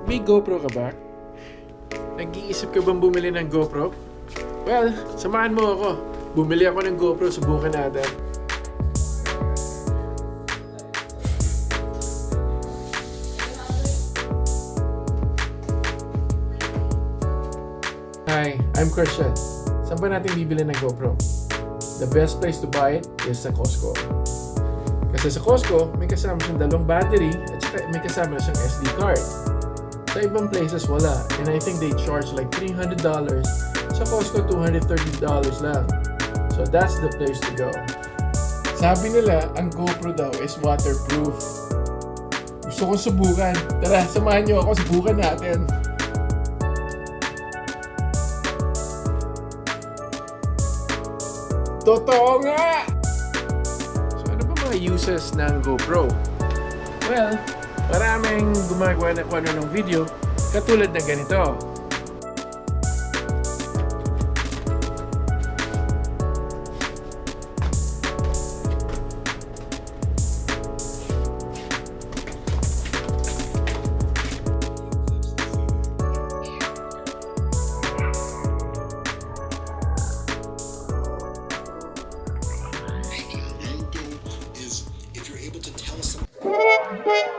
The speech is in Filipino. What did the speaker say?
May GoPro ka ba? Nag-iisip ka bang bumili ng GoPro? Well, samahan mo ako. Bumili ako ng GoPro, subukan natin. Hi, I'm Christian. Saan ba natin bibili ng GoPro? The best place to buy it is sa Costco. Kasi sa Costco, may kasama siyang 2 battery at saka may kasama siyang SD card. Sa ibang places wala, and I think they charge like $300. Sa Costco, $230 lang. So that's the place to go. Sabi nila, ang GoPro daw is waterproof. Gusto kong subukan. Tara, samahan niyo ako, subukan natin. Totoo nga! So ano ba mga uses ng GoPro? Well, maraming gumagawa na kung ano ng video katulad ng ganito. Is if you're able to tell someone